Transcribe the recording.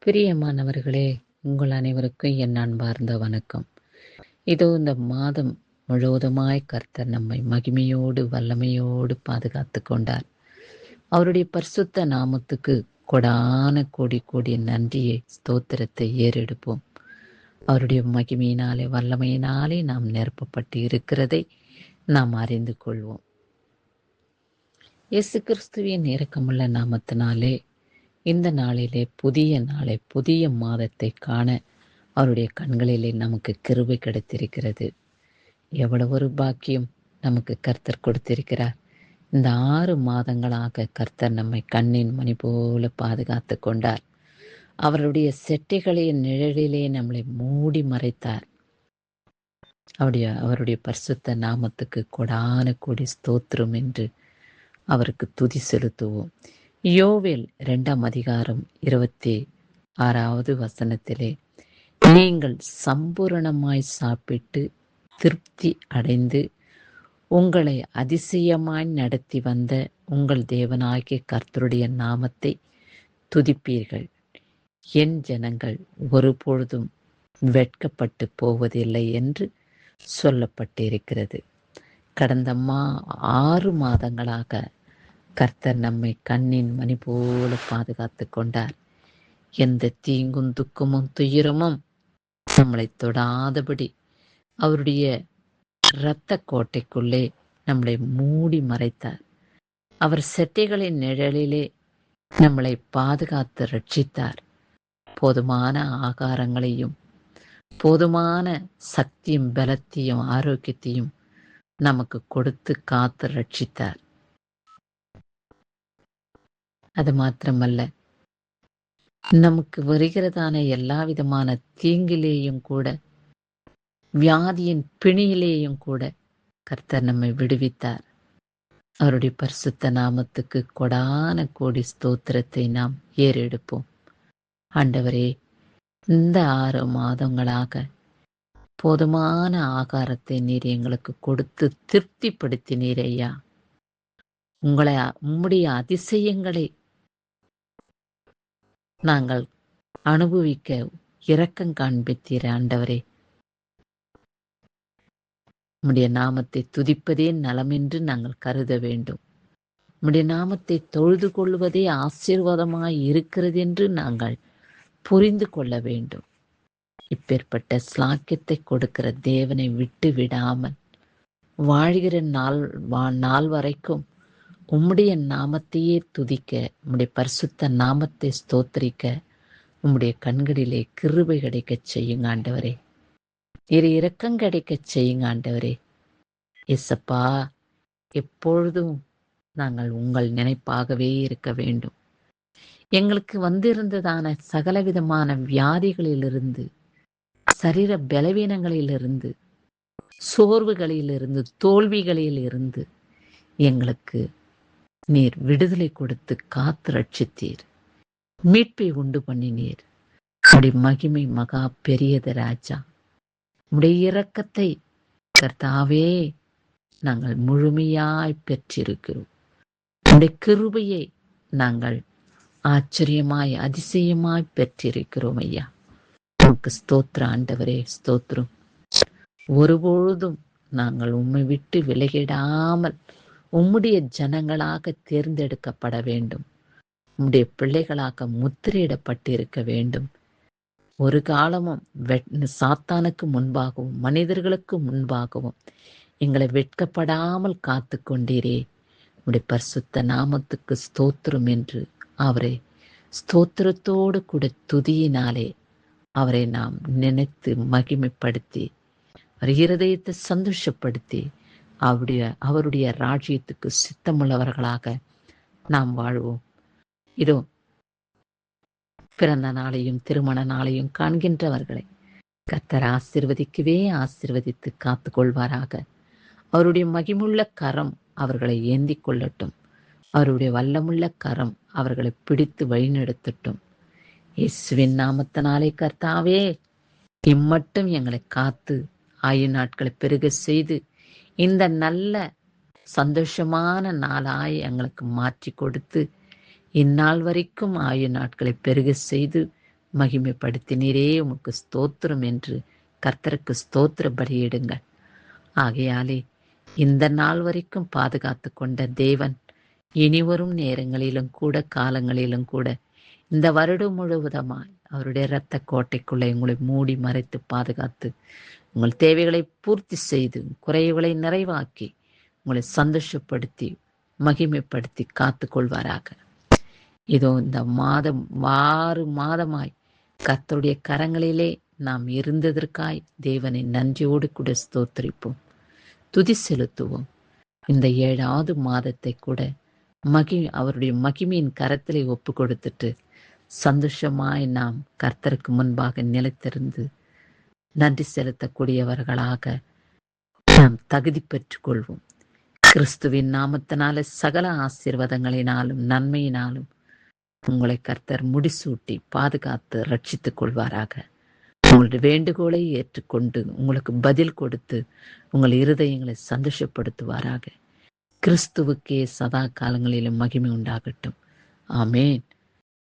பிரியமானவர்களே, உங்கள் அனைவருக்கும் என் அன்பார்ந்த வணக்கம். இதோ இந்த மாதம் முழுவதுமாய் கர்த்தர் நம்மை மகிமையோடு வல்லமையோடு பாதுகாத்து கொண்டார். அவருடைய பரிசுத்த நாமத்துக்கு கொடான கோடி கோடி நன்றியை ஸ்தோத்திரத்தை ஏறெடுப்போம். அவருடைய மகிமையினாலே வல்லமையினாலே நாம் நிரப்பப்பட்டு இருக்கிறதை நாம் அறிந்து கொள்வோம். இயேசு கிறிஸ்துவின் இரக்கமுள்ள நாமத்தினாலே இந்த நாளிலே புதிய நாளை, புதிய மாதத்தை காண அவருடைய கண்களிலே நமக்கு கிருபை கிடைத்திருக்கிறது. எவ்வளவு ஒரு பாக்கியம் நமக்கு கர்த்தர் கொடுத்திருக்கிறார். இந்த 6 மாதங்களாக கர்த்தர் நம்மை கண்ணின் மணி போல பாதுகாத்து கொண்டார். அவருடைய செட்டைகளின் நிழலிலே நம்மளை மூடி மறைத்தார். அவருடைய பரிசுத்த நாமத்துக்கு கொடான கோடி ஸ்தோத்திரம் என்று அவருக்கு துதி செலுத்துவோம். யோவேல் 2ஆம் அதிகாரம் 26வது வசனத்திலே, நீங்கள் சம்பூரணமாய் சாப்பிட்டு திருப்தி அடைந்து உங்களை அதிசயமாய் நடத்தி வந்த உங்கள் தேவனாகிய கர்த்தருடைய நாமத்தை துதிப்பீர்கள். என் ஜனங்கள் ஒருபொழுதும் வெட்கப்பட்டு போவதில்லை என்று சொல்லப்பட்டிருக்கிறது. கடந்த 6 மாதங்களாக கர்த்தர் நம்மை கண்ணின் மணி போல பாதுகாத்து கொண்டார். எந்த தீங்கும் துக்கமும் துயரமும் நம்மளை தொடாதபடி அவருடைய இரத்த கோட்டைக்குள்ளே நம்மளை மூடி மறைத்தார். அவர் செட்டைகளின் நிழலிலே நம்மளை பாதுகாத்து ரட்சித்தார். போதுமான ஆகாரங்களையும் போதுமான சக்தியும் பலத்தையும் ஆரோக்கியத்தையும் நமக்கு கொடுத்து காத்து ரட்சித்தார். அது மாத்திரமல்ல, நமக்கு வருகிறதான எல்லா விதமான தீங்கிலேயும் கூட, வியாதியின் பிணியிலேயும் கூட கர்த்தர் நம்மை விடுவித்தார். அவருடைய பரிசுத்த நாமத்துக்கு கொடான கோடி ஸ்தோத்திரத்தை நாம் ஏறெடுப்போம். ஆண்டவரே, இந்த 6 மாதங்களாக போதுமான ஆகாரத்தை நீர் எங்களுக்கு கொடுத்து திருப்திப்படுத்தினீர் ஐயா. உம்முடைய அதிசயங்களை நாங்கள் அனுபவிக்க இரக்கம் காண்பித்தீர் ஆண்டவரே. உம்முடைய நாமத்தை துதிப்பதே நலமென்று நாங்கள் கருத வேண்டும். உம்முடைய நாமத்தை தொழுது கொள்வதே ஆசீர்வாதமாய் இருக்கிறது என்று நாங்கள் புரிந்து கொள்ள வேண்டும். இப்பேற்பட்ட ஸ்லாக்கியத்தை கொடுக்கிற தேவனை விட்டு விடாமல் வாழ்கிற நாள் வரைக்கும் உம்முடைய நாமத்தையே துதிக்க, உம்முடைய பரிசுத்த நாமத்தை ஸ்தோத்திரிக்க உம்முடைய கண்களிலே கிருபை கிடைக்கச் செய்யுங்க ஆண்டவரே. இரக்கம் கிடைக்கச் செய்யுங்க ஆண்டவரே. இயேசப்பா, எப்பொழுதும் நாங்கள் உங்கள் நினைப்பாகவே இருக்க வேண்டும். எங்களுக்கு வந்திருந்ததான சகலவிதமான வியாதிகளிலிருந்து, சரீர பலவீனங்களிலிருந்து, சோர்வுகளிலிருந்து, தோல்விகளிலிருந்து எங்களுக்கு நீர் விடுதலை கொடுத்து காத்து ரட்சித்தீர். மீட்பை உண்டு பண்ணினீர். உடைய மகிமை மகா பெரியது ராஜா. உடைய இரக்கத்தை கர்த்தாவே நாங்கள் முழுமையாய் பெற்றிருக்கிறோம். உடைய கிருபையை நாங்கள் ஆச்சரியமாய் அதிசயமாய் பெற்றிருக்கிறோம் ஐயா. உமக்கு ஸ்தோத்திர ஆண்டவரே, ஸ்தோத்திரம். ஒருபொழுதும் நாங்கள் உம்மை விட்டு விலகிடாமல் உம்முடைய ஜனங்களாக தேர்ந்தெடுக்கப்பட வேண்டும். உம்முடைய பிள்ளைகளாக முத்திரையிடப்பட்டிருக்க வேண்டும். ஒரு காலமும் சாத்தானுக்கு முன்பாகவும் மனிதர்களுக்கு முன்பாகவும் எங்களை வெட்கப்படாமல் காத்து கொண்டீரே. உம்முடைய பரிசுத்த நாமத்துக்கு ஸ்தோத்திரம் என்று அவரை ஸ்தோத்திரத்தோடு கூட துதியினாலே அவரை நாம் நினைத்து மகிமைப்படுத்தி இருதயத்தை சந்தோஷப்படுத்தி அவருடைய ராஜ்யத்துக்கு சித்தமுள்ளவர்களாக நாம் வாழ்வோம். இதோ பிறந்த நாளையும் திருமண நாளையும் காண்கின்றவர்களை கர்த்தர் ஆசீர்வதிக்கவே ஆசீர்வதித்து காத்து கொள்வாராக. அவருடைய மகிமுள்ள கரம் அவர்களை ஏந்தி கொள்ளட்டும். அவருடைய வல்லமுள்ள கரம் அவர்களை பிடித்து வழிநடத்தட்டும். இயேசுவின் நாமத்தினாலே கர்த்தாவே, இம்மட்டும் எங்களை காத்து ஆயுள் நாட்களை பெருக செய்து இந்த நல்ல சந்தோஷமான நாளாய் எங்களுக்கு மாற்றி கொடுத்து இந்நாள் வரைக்கும் ஆயுள் நாட்களை பெருக செய்து மகிமைப்படுத்தினீரே, உமக்கு ஸ்தோத்திரம் என்று கர்த்தருக்கு ஸ்தோத்திர பலியிடுங்கள். ஆகையாலே இந்த நாள் வரைக்கும் பாதுகாத்து கொண்ட தேவன் இனிவரும் நேரங்களிலும் கூட காலங்களிலும் கூட இந்த வருடம் முழுவதுமாய் அவருடைய இரத்த கோட்டைக்குள்ளே உங்களை மூடி மறைத்து பாதுகாத்து உங்கள் தேவைகளை பூர்த்தி செய்து குறைவுகளை நிறைவாக்கி உங்களை சந்தோஷப்படுத்தி மகிமைப்படுத்தி காத்து கொள்வாராக. இதோ இந்த மாதம் 6 மாதமாய் கர்த்தருடைய கரங்களிலே நாம் இருந்ததற்காய் தேவனை நன்றியோடு கூட ஸ்தோத்திரிப்போம், துதி செலுத்துவோம். இந்த 7வது மாதத்தை கூட அவருடைய மகிமையின் கரத்திலே ஒப்பு கொடுத்துட்டு சந்தோஷமாய் நாம் கர்த்தருக்கு முன்பாக நிலைத்திருந்து நன்றி செலுத்தக்கூடியவர்களாக நாம் தகுதி பெற்றுக் கொள்வோம். கிறிஸ்துவின் நாமத்தினால சகல ஆசீர்வாதங்களினாலும் நன்மையினாலும் உங்களை கர்த்தர் முடிசூட்டி பாதுகாத்து ரட்சித்துக் கொள்வாராக. உங்களுடைய வேண்டுகோளை ஏற்றுக்கொண்டு உங்களுக்கு பதில் கொடுத்து உங்கள் இருதயங்களை சந்தோஷப்படுத்துவாராக. கிறிஸ்துவுக்கே சதா காலங்களிலும் மகிமை உண்டாகட்டும். ஆமேன்.